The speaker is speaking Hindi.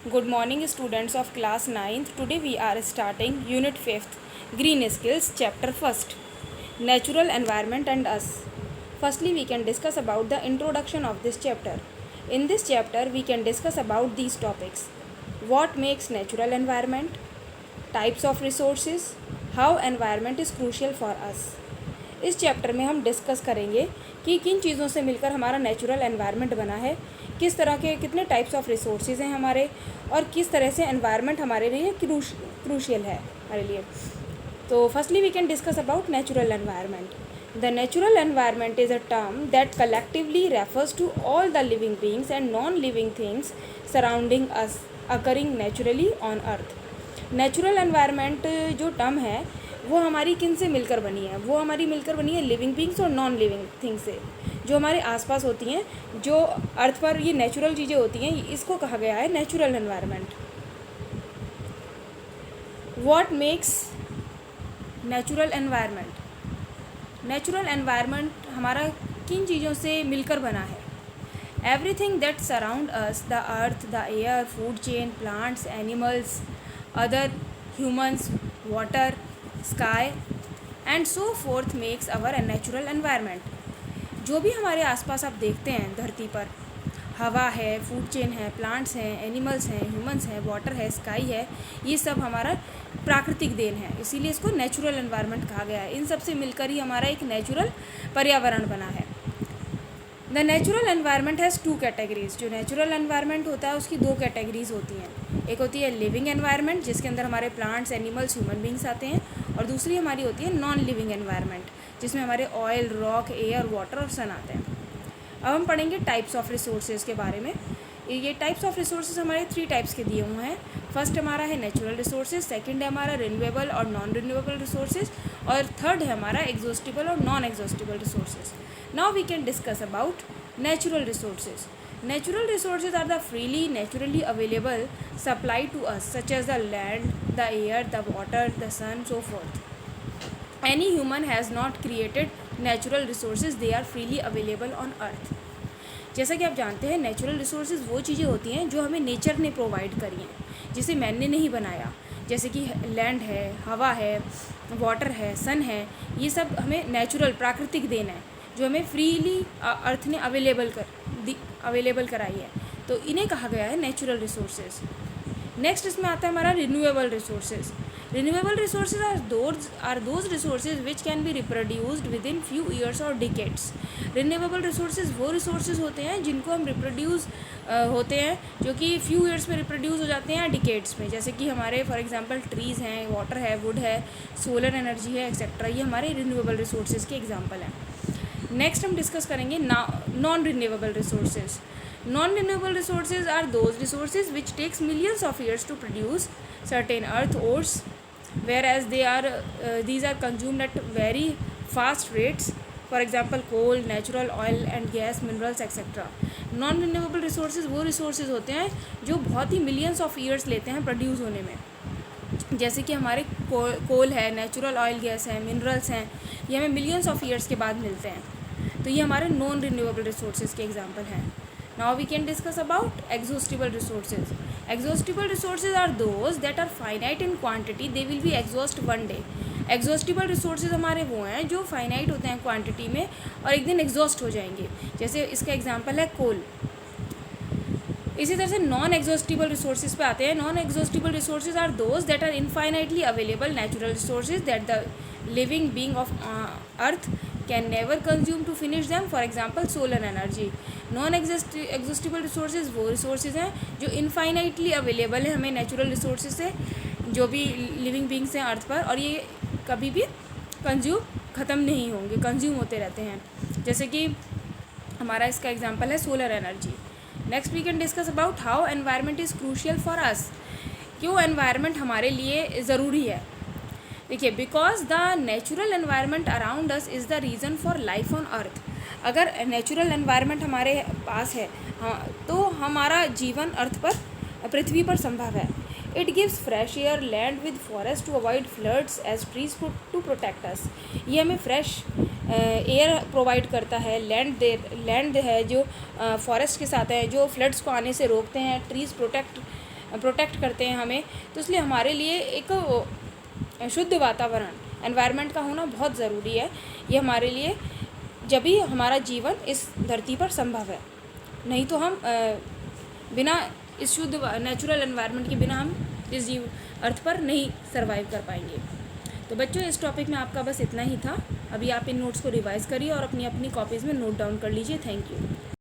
Good morning, students of class 9th. Today we are starting Unit 5th, Green Skills, Chapter 1st, Natural Environment and Us. Firstly, we can discuss about the introduction of this chapter. In this chapter, we can discuss about these topics. What makes natural environment? Types of resources. How environment is crucial for us. इस चैप्टर में हम डिस्कस करेंगे कि किन चीज़ों से मिलकर हमारा नेचुरल एनवायरनमेंट बना है, किस तरह के कितने टाइप्स ऑफ रिसोर्सेज हैं हमारे, और किस तरह से एनवायरनमेंट हमारे लिए क्रूशियल है हमारे लिए. तो firstly we can discuss about natural environment. The natural environment is a term that collectively refers to all the living beings and non living things surrounding us occurring naturally on earth. Natural environment जो टर्म है वो हमारी किन से मिलकर बनी है? वो हमारी मिलकर बनी है लिविंग बींग्स और नॉन लिविंग थिंग्स से, जो हमारे आसपास होती हैं, जो अर्थ पर ये नेचुरल चीज़ें होती हैं. इसको कहा गया है natural environment. What makes natural environment? Natural environment हमारा किन चीज़ों से मिलकर बना है? Everything that surround us, the earth, the air, food chain, plants, animals, other humans, water, sky and so fourth makes our natural environment. जो भी हमारे आसपास आप देखते हैं धरती पर, हवा है, फूड चेन है, प्लांट्स हैं, एनिमल्स हैं, ह्यूमंस हैं, वाटर है, स्काई है, ये सब हमारा प्राकृतिक देन है. इसीलिए इसको नेचुरल एनवायरनमेंट कहा गया है. इन सब से मिलकर ही हमारा एक नेचुरल पर्यावरण बना है. The natural environment has two categories. जो नेचुरल एनवायरनमेंट होता है उसकी दो कैटेगरीज होती हैं. एक होती है लिविंग एनवायरनमेंट, जिसके अंदर हमारे प्लांट्स, एनिमल्स, ह्यूमन बींग्स आते हैं, और दूसरी हमारी होती है नॉन लिविंग एनवायरनमेंट, जिसमें हमारे ऑयल, रॉक, एयर, वाटर और सन आते हैं. अब हम पढ़ेंगे टाइप्स ऑफ रिसोर्सेज के बारे में. ये टाइप्स ऑफ रिसोर्सेज हमारे 3 टाइप्स के दिए हुए हैं. फर्स्ट हमारा है नेचुरल रिसोर्सेज, सेकंड है हमारा रिन्यूएबल और नॉन रिन्यूएबल रिसोर्सेज, और थर्ड है हमारा एग्जॉस्टिबल और non exhaustible resources. Now we can discuss about natural resources. Natural resources are the freely, naturally available supply to us, such as the land, the air, the water, the sun, so forth. Any human has not created natural resources, they are freely available on earth. जैसा कि आप जानते हैं, नेचुरल रिसोर्सेज वो चीज़ें होती हैं जो हमें नेचर ने प्रोवाइड करी हैं, जिसे मैंने नहीं बनाया. जैसे कि लैंड है, हवा है, वाटर है, सन है, ये सब हमें नेचुरल प्राकृतिक देन है, जो हमें फ्रीली अर्थ ने अवेलेबल कराई है. तो इन्हें कहा गया है नेचुरल रिसोर्सेज. नेक्स्ट इसमें आता है हमारा renewable resources. Renewable resources are those resources which can be reproduced within few years और डिकेड्स. रिन्यूएबल रिसोर्सेज वो रिसोर्सेज होते हैं जिनको हम रिप्रोड्यूस होते हैं, जो कि फ्यू ईयर्स में रिप्रोड्यूस हो जाते हैं डिकेड्स में. जैसे कि हमारे फॉर एग्जांपल ट्रीज़ हैं, वाटर है, वुड है, सोलर एनर्जी है, एक्सेट्रा. ये हमारे रिन्यूएबल रिसोर्सेज के एग्जाम्पल हैं. नेक्स्ट हम डिस्कस करेंगे non renewable resources. Non renewable resources are those resources which takes millions of years to produce certain earth ores, whereas these are consumed at very fast rates. For example, coal, natural oil and gas, minerals etc. Non renewable resources वो रिसोर्सेज होते हैं जो बहुत ही मिलियंस ऑफ ईयर्स लेते हैं प्रोड्यूस होने में. जैसे कि हमारे कोल है, नेचुरल ऑयल, गैस है, मिनरल्स हैं, ये हमें मिलियंस ऑफ ईयर्स के बाद मिलते हैं. तो ये हमारे नॉन रिन्यूएबल रिसोर्सेज के एग्जांपल हैं. Now we can discuss about exhaustible resources. Exhaustible resources are those that are finite in quantity, they will be exhaust one day. Exhaustible resources हमारे वो हैं जो फाइनाइट होते हैं क्वांटिटी में और एक दिन एग्जॉस्ट हो जाएंगे. जैसे इसका एग्जांपल है कोल. इसी तरह से नॉन एग्जॉस्टिबल रिसोर्सेज पे आते हैं. Non exhaustible resources are those that are infinitely available natural resources that the living being of earth can never consume to finish them. For example solar energy. Non exhaustible resources वो रिसोर्सेज हैं जो इनफाइनाइटली अवेलेबल है हमें नेचुरल रिसोर्सेज से, जो भी लिविंग बीइंग्स हैं अर्थ पर, और ये कभी भी ख़त्म नहीं होंगे, कंज्यूम होते रहते हैं. जैसे कि हमारा इसका एग्जांपल है solar energy. Next we can discuss about how environment is crucial for us. क्यों एनवायरनमेंट हमारे लिए ज़रूरी है? देखिए, because the natural environment around us is the reason for life on earth. अगर नेचुरल एनवायरनमेंट हमारे पास है, हाँ, तो हमारा जीवन अर्थ पर, पृथ्वी पर संभव है. It gives fresh air, land with forest to avoid floods as trees to protect us. ये हमें फ्रेश एयर प्रोवाइड करता है. लैंड है जो फॉरेस्ट के साथ है, जो फ्लड्स को आने से रोकते हैं. ट्रीज़ प्रोटेक्ट प्रोटेक्ट करते हैं हमें, तो इसलिए हमारे लिए एक शुद्ध वातावरण, एनवायरनमेंट का होना बहुत ज़रूरी है। ये हमारे लिए जब भी हमारा जीवन इस धरती पर संभव है, नहीं तो हम बिना इस शुद्ध नेचुरल एनवायरनमेंट के बिना हम इस अर्थ पर नहीं सर्वाइव कर पाएंगे। तो बच्चों, इस टॉपिक में आपका बस इतना ही था। अभी आप इन नोट्स को रिवाइज़ करिए और अपनी अपनी कॉपीज़ में नोट डाउन कर लीजिए। Thank you.